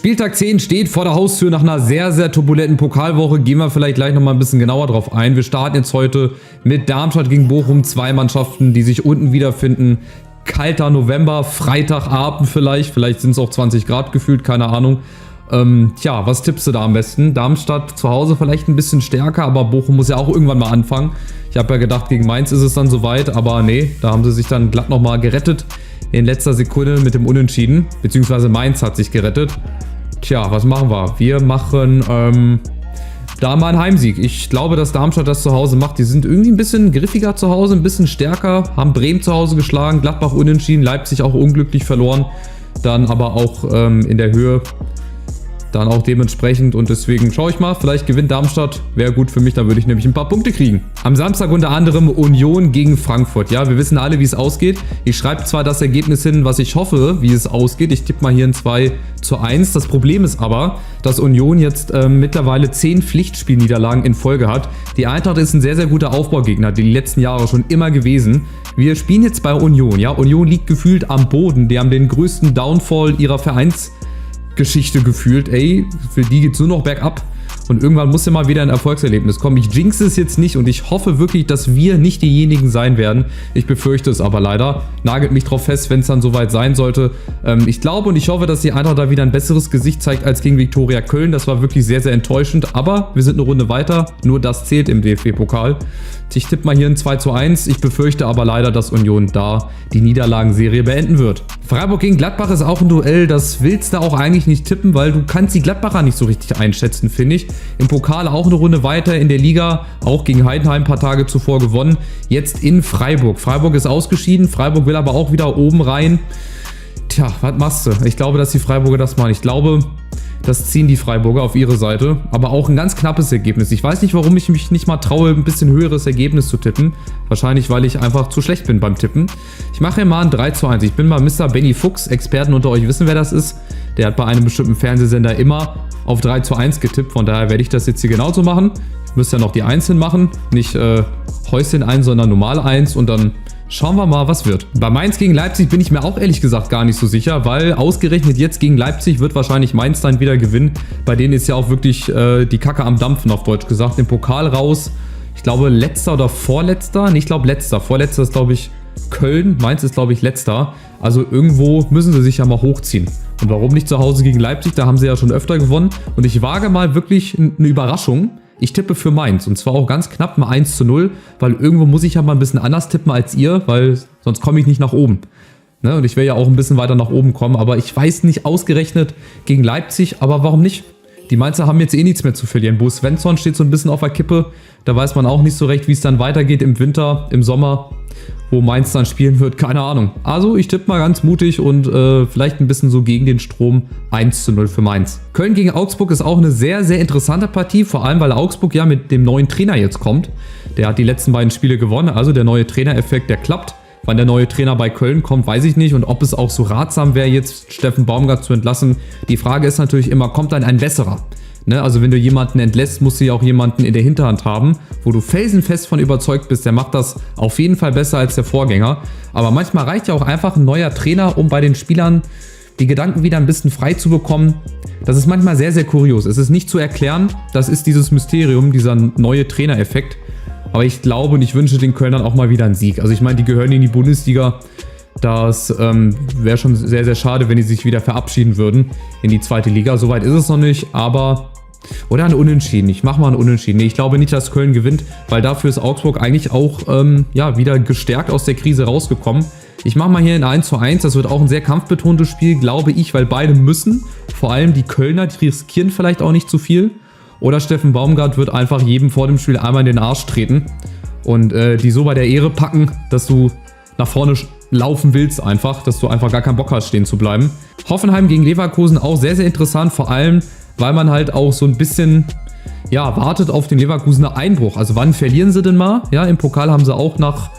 Spieltag 10 steht vor der Haustür nach einer sehr, sehr turbulenten Pokalwoche. Gehen wir vielleicht gleich nochmal ein bisschen genauer drauf ein. Wir starten jetzt heute mit Darmstadt gegen Bochum. 2 Mannschaften, die sich unten wiederfinden. Kalter November, Freitagabend vielleicht. Vielleicht sind es auch 20 Grad gefühlt, keine Ahnung. Tja, was tippst du da am besten? Darmstadt zu Hause vielleicht ein bisschen stärker, aber Bochum muss ja auch irgendwann mal anfangen. Ich habe ja gedacht, gegen Mainz ist es dann soweit, aber nee, da haben sie sich dann glatt nochmal gerettet. In letzter Sekunde mit dem Unentschieden, beziehungsweise Mainz hat sich gerettet. Tja, was machen wir? Wir machen da mal einen Heimsieg. Ich glaube, dass Darmstadt das zu Hause macht. Die sind irgendwie ein bisschen griffiger zu Hause, ein bisschen stärker, haben Bremen zu Hause geschlagen, Gladbach unentschieden, Leipzig auch unglücklich verloren. Dann aber auch in der Höhe dann auch dementsprechend und deswegen schaue ich mal, vielleicht gewinnt Darmstadt, wäre gut für mich, dann würde ich nämlich ein paar Punkte kriegen. Am Samstag unter anderem Union gegen Frankfurt. Ja, wir wissen alle, wie es ausgeht. Ich schreibe zwar das Ergebnis hin, was ich hoffe, wie es ausgeht. Ich tippe mal hier ein 2:1. Das Problem ist aber, dass Union jetzt mittlerweile 10 Pflichtspielniederlagen in Folge hat. Die Eintracht ist ein sehr, sehr guter Aufbaugegner, die letzten Jahre schon immer gewesen. Wir spielen jetzt bei Union. Ja, Union liegt gefühlt am Boden. Die haben den größten Downfall ihrer Vereinsgeschichte gefühlt, ey, für die geht's nur noch bergab und irgendwann muss ja mal wieder ein Erfolgserlebnis kommen. Ich jinx es jetzt nicht und ich hoffe wirklich, dass wir nicht diejenigen sein werden. Ich befürchte es aber leider. Nagelt mich drauf fest, wenn es dann soweit sein sollte. Ich glaube und ich hoffe, dass die Eintracht da wieder ein besseres Gesicht zeigt als gegen Viktoria Köln. Das war wirklich sehr, sehr enttäuschend, aber wir sind eine Runde weiter. Nur das zählt im DFB-Pokal. Ich tippe mal hier ein 2:1. Ich befürchte aber leider, dass Union da die Niederlagenserie beenden wird. Freiburg gegen Gladbach ist auch ein Duell, das willst du auch eigentlich nicht tippen, weil du kannst die Gladbacher nicht so richtig einschätzen, finde ich. Im Pokal auch eine Runde weiter, in der Liga auch gegen Heidenheim ein paar Tage zuvor gewonnen. Jetzt in Freiburg. Freiburg ist ausgeschieden, Freiburg will aber auch wieder oben rein. Tja, was machst du? Ich glaube, dass die Freiburger das machen. Ich glaube, das ziehen die Freiburger auf ihre Seite, aber auch ein ganz knappes Ergebnis. Ich weiß nicht, warum ich mich nicht mal traue, ein bisschen höheres Ergebnis zu tippen. Wahrscheinlich, weil ich einfach zu schlecht bin beim Tippen. Ich mache hier mal ein 3:1. Ich bin mal Mr. Benny Fuchs. Experten unter euch wissen, wer das ist. Der hat bei einem bestimmten Fernsehsender immer auf 3:1 getippt. Von daher werde ich das jetzt hier genauso machen. Ich müsste ja noch die Einzeln machen. Nicht Häuschen 1, sondern normal 1 und dann schauen wir mal, was wird. Bei Mainz gegen Leipzig bin ich mir auch ehrlich gesagt gar nicht so sicher, weil ausgerechnet jetzt gegen Leipzig wird wahrscheinlich Mainz dann wieder gewinnen. Bei denen ist ja auch wirklich die Kacke am Dampfen, auf Deutsch gesagt. Im Pokal raus, ich glaube letzter oder vorletzter. Nee, ich glaube letzter. Vorletzter ist glaube ich Köln. Mainz ist glaube ich letzter. Also irgendwo müssen sie sich ja mal hochziehen. Und warum nicht zu Hause gegen Leipzig? Da haben sie ja schon öfter gewonnen. Und ich wage mal wirklich eine Überraschung. Ich tippe für Mainz und zwar auch ganz knapp mal 1:0, weil irgendwo muss ich ja mal ein bisschen anders tippen als ihr, weil sonst komme ich nicht nach oben. Ne? Und ich will ja auch ein bisschen weiter nach oben kommen, aber ich weiß nicht ausgerechnet gegen Leipzig, aber warum nicht? Die Mainzer haben jetzt eh nichts mehr zu verlieren. Bo Svensson steht so ein bisschen auf der Kippe, da weiß man auch nicht so recht, wie es dann weitergeht im Winter, im Sommer, wo Mainz dann spielen wird, keine Ahnung. Also ich tippe mal ganz mutig und vielleicht ein bisschen so gegen den Strom 1:0 für Mainz. Köln gegen Augsburg ist auch eine sehr, sehr interessante Partie, vor allem weil Augsburg ja mit dem neuen Trainer jetzt kommt. Der hat die letzten beiden Spiele gewonnen, also der neue Trainereffekt, der klappt. Wann der neue Trainer bei Köln kommt, weiß ich nicht und ob es auch so ratsam wäre, jetzt Steffen Baumgart zu entlassen. Die Frage ist natürlich immer, kommt dann ein besserer? Ne, also wenn du jemanden entlässt, musst du ja auch jemanden in der Hinterhand haben, wo du felsenfest von überzeugt bist, der macht das auf jeden Fall besser als der Vorgänger. Aber manchmal reicht ja auch einfach ein neuer Trainer, um bei den Spielern die Gedanken wieder ein bisschen frei zu bekommen. Das ist manchmal sehr, sehr kurios. Es ist nicht zu erklären, das ist dieses Mysterium, dieser neue Trainereffekt. Aber ich glaube und ich wünsche den Kölnern auch mal wieder einen Sieg. Also ich meine, die gehören in die Bundesliga. Das wäre schon sehr, sehr schade, wenn die sich wieder verabschieden würden in die zweite Liga. Soweit ist es noch nicht, aber... Oder ein Unentschieden. Ich mache mal ein Unentschieden. Nee, ich glaube nicht, dass Köln gewinnt, weil dafür ist Augsburg eigentlich auch ja, wieder gestärkt aus der Krise rausgekommen. Ich mache mal hier ein 1:1. Das wird auch ein sehr kampfbetontes Spiel, glaube ich, weil beide müssen. Vor allem die Kölner, die riskieren vielleicht auch nicht zu viel. Oder Steffen Baumgart wird einfach jedem vor dem Spiel einmal in den Arsch treten und die so bei der Ehre packen, dass du nach vorne laufen willst einfach, dass du einfach gar keinen Bock hast, stehen zu bleiben. Hoffenheim gegen Leverkusen auch sehr, sehr interessant, vor allem, weil man halt auch so ein bisschen, ja, wartet auf den Leverkusener Einbruch. Also wann verlieren sie denn mal? Ja, im Pokal haben sie auch nach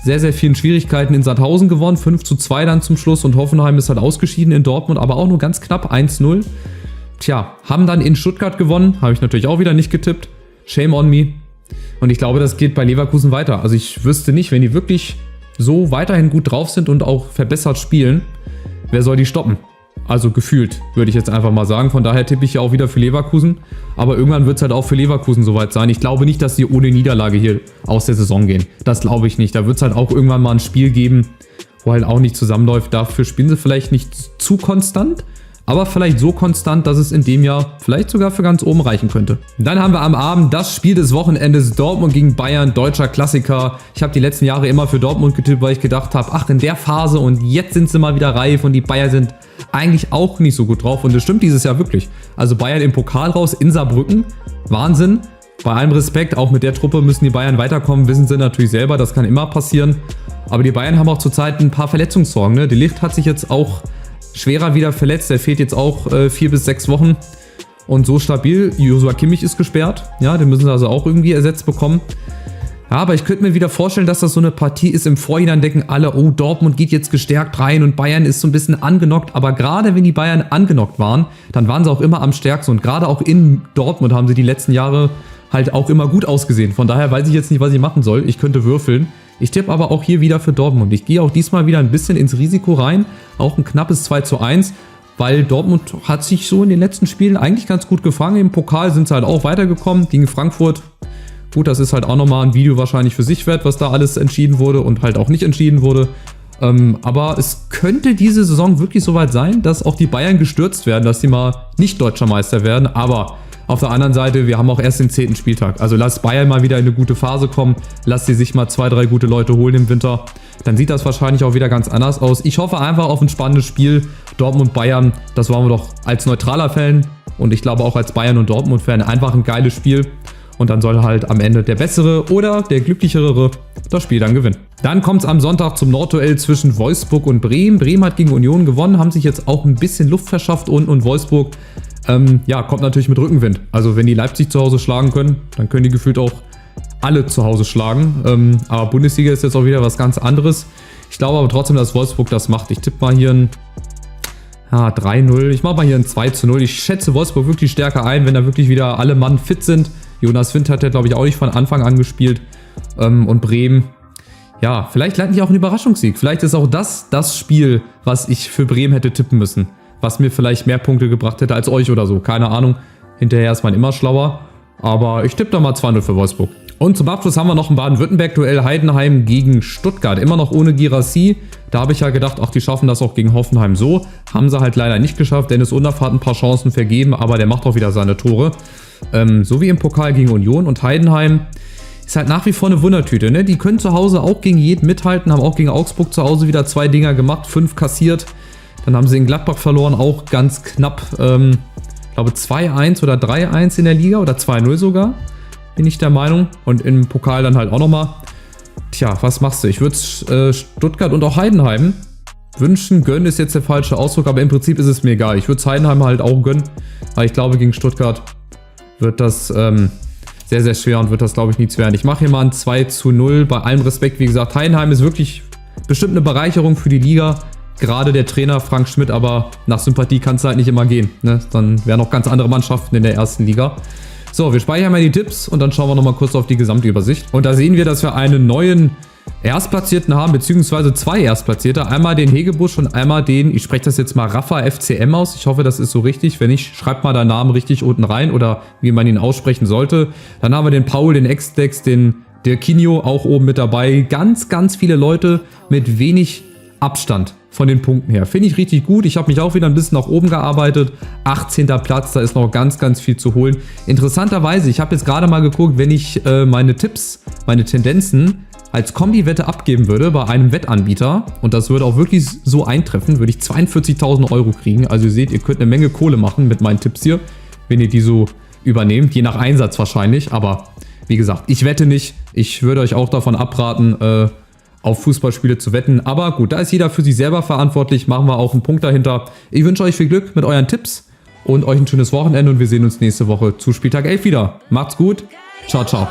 sehr, sehr vielen Schwierigkeiten in Sandhausen gewonnen, 5:2 dann zum Schluss und Hoffenheim ist halt ausgeschieden in Dortmund, aber auch nur ganz knapp 1:0. Tja, haben dann in Stuttgart gewonnen, habe ich natürlich auch wieder nicht getippt. Shame on me. Und ich glaube, das geht bei Leverkusen weiter. Also ich wüsste nicht, wenn die wirklich so weiterhin gut drauf sind und auch verbessert spielen, wer soll die stoppen? Also gefühlt, würde ich jetzt einfach mal sagen. Von daher tippe ich ja auch wieder für Leverkusen. Aber irgendwann wird es halt auch für Leverkusen soweit sein. Ich glaube nicht, dass sie ohne Niederlage hier aus der Saison gehen. Das glaube ich nicht. Da wird es halt auch irgendwann mal ein Spiel geben, wo halt auch nicht zusammenläuft. Dafür spielen sie vielleicht nicht zu konstant, aber vielleicht so konstant, dass es in dem Jahr vielleicht sogar für ganz oben reichen könnte. Dann haben wir am Abend das Spiel des Wochenendes, Dortmund gegen Bayern, deutscher Klassiker. Ich habe die letzten Jahre immer für Dortmund getippt, weil ich gedacht habe, ach, in der Phase und jetzt sind sie mal wieder reif und die Bayern sind eigentlich auch nicht so gut drauf. Und das stimmt dieses Jahr wirklich. Also Bayern im Pokal raus in Saarbrücken, Wahnsinn. Bei allem Respekt, auch mit der Truppe müssen die Bayern weiterkommen, wissen sie natürlich selber, das kann immer passieren. Aber die Bayern haben auch zurzeit ein paar Verletzungssorgen. Ne? De Ligt hat sich jetzt auch schwerer wieder verletzt, der fehlt jetzt auch 4 bis 6 Wochen und so stabil. Joshua Kimmich ist gesperrt, ja, den müssen sie also auch irgendwie ersetzt bekommen. Ja, aber ich könnte mir wieder vorstellen, dass das so eine Partie ist, im Vorhinein denken alle, oh, Dortmund geht jetzt gestärkt rein und Bayern ist so ein bisschen angenockt, aber gerade wenn die Bayern angenockt waren, dann waren sie auch immer am stärksten und gerade auch in Dortmund haben sie die letzten Jahre halt auch immer gut ausgesehen. Von daher weiß ich jetzt nicht, was ich machen soll, ich könnte würfeln. Ich tippe aber auch hier wieder für Dortmund. Ich gehe auch diesmal wieder ein bisschen ins Risiko rein. Auch ein knappes 2:1, weil Dortmund hat sich so in den letzten Spielen eigentlich ganz gut gefangen. Im Pokal sind sie halt auch weitergekommen gegen Frankfurt. Gut, das ist halt auch nochmal ein Video wahrscheinlich für sich wert, was da alles entschieden wurde und halt auch nicht entschieden wurde. Aber es könnte diese Saison wirklich soweit sein, dass auch die Bayern gestürzt werden, dass sie mal nicht deutscher Meister werden. Aber auf der anderen Seite, wir haben auch erst den 10. Spieltag. Also lasst Bayern mal wieder in eine gute Phase kommen. Lasst sie sich mal 2, 3 gute Leute holen im Winter. Dann sieht das wahrscheinlich auch wieder ganz anders aus. Ich hoffe einfach auf ein spannendes Spiel. Dortmund-Bayern, das wollen wir doch als neutraler Fan und ich glaube auch als Bayern- und Dortmund-Fan einfach ein geiles Spiel. Und dann soll halt am Ende der Bessere oder der Glücklichere das Spiel dann gewinnen. Dann kommt es am Sonntag zum Nordduell zwischen Wolfsburg und Bremen. Bremen hat gegen Union gewonnen, haben sich jetzt auch ein bisschen Luft verschafft und Wolfsburg kommt natürlich mit Rückenwind. Also wenn die Leipzig zu Hause schlagen können, dann können die gefühlt auch alle zu Hause schlagen. Aber Bundesliga ist jetzt auch wieder was ganz anderes. Ich glaube aber trotzdem, dass Wolfsburg das macht. Ich tippe mal hier ein 3-0. Ich mache mal hier ein 2:0. Ich schätze Wolfsburg wirklich stärker ein, wenn da wirklich wieder alle Mann fit sind. Jonas Wind hat ja, glaube ich, auch nicht von Anfang an gespielt. Und Bremen, ja, vielleicht landen die auch einen Überraschungssieg. Vielleicht ist auch das Spiel, was ich für Bremen hätte tippen müssen. Was mir vielleicht mehr Punkte gebracht hätte als euch oder so. Keine Ahnung. Hinterher ist man immer schlauer. Aber ich tippe da mal 2:0 für Wolfsburg. Und zum Abschluss haben wir noch ein Baden-Württemberg-Duell Heidenheim gegen Stuttgart. Immer noch ohne Girassi. Da habe ich ja gedacht, ach, die schaffen das auch gegen Hoffenheim so. Haben sie halt leider nicht geschafft. Dennis Undaff hat ein paar Chancen vergeben, aber der macht auch wieder seine Tore. So wie im Pokal gegen Union. Und Heidenheim ist halt nach wie vor eine Wundertüte. Ne? Die können zu Hause auch gegen jeden mithalten. Haben auch gegen Augsburg zu Hause wieder 2 Dinger gemacht. 5 kassiert. Dann haben sie in Gladbach verloren, auch ganz knapp. Ich glaube 2-1 oder 3-1 in der Liga oder 2-0 sogar. Bin ich der Meinung. Und im Pokal dann halt auch nochmal. Tja, was machst du? Ich würde Stuttgart und auch Heidenheim wünschen. Gönnen ist jetzt der falsche Ausdruck, aber im Prinzip ist es mir egal. Ich würde es Heidenheim halt auch gönnen. Aber ich glaube, gegen Stuttgart wird das sehr, sehr schwer und wird das, glaube ich, nichts werden. Ich mache hier mal ein 2:0. Bei allem Respekt, wie gesagt, Heidenheim ist wirklich bestimmt eine Bereicherung für die Liga. Gerade der Trainer Frank Schmidt, aber nach Sympathie kann es halt nicht immer gehen. Ne? Dann wären noch ganz andere Mannschaften in der ersten Liga. So, wir speichern mal die Tipps und dann schauen wir nochmal kurz auf die Gesamtübersicht. Und da sehen wir, dass wir einen neuen Erstplatzierten haben, beziehungsweise 2 Erstplatzierte. Einmal den Hegebusch und einmal den, ich spreche das jetzt mal Rafa FCM aus. Ich hoffe, das ist so richtig. Wenn nicht, schreibt mal deinen Namen richtig unten rein oder wie man ihn aussprechen sollte. Dann haben wir den Paul, den Exdex, den Dirkinho auch oben mit dabei. Ganz, ganz viele Leute mit wenig Abstand von den Punkten her. Finde ich richtig gut. Ich habe mich auch wieder ein bisschen nach oben gearbeitet. 18. Platz, da ist noch ganz, ganz viel zu holen. Interessanterweise, ich habe jetzt gerade mal geguckt, wenn ich meine Tipps, meine Tendenzen als Kombi-Wette abgeben würde bei einem Wettanbieter und das würde auch wirklich so eintreffen, würde ich 42.000 Euro kriegen. Also ihr seht, ihr könnt eine Menge Kohle machen mit meinen Tipps hier, wenn ihr die so übernehmt. Je nach Einsatz wahrscheinlich, aber wie gesagt, ich wette nicht. Ich würde euch auch davon abraten, auf Fußballspiele zu wetten. Aber gut, da ist jeder für sich selber verantwortlich. Machen wir auch einen Punkt dahinter. Ich wünsche euch viel Glück mit euren Tipps und euch ein schönes Wochenende und wir sehen uns nächste Woche zu Spieltag 11 wieder. Macht's gut. Ciao, ciao.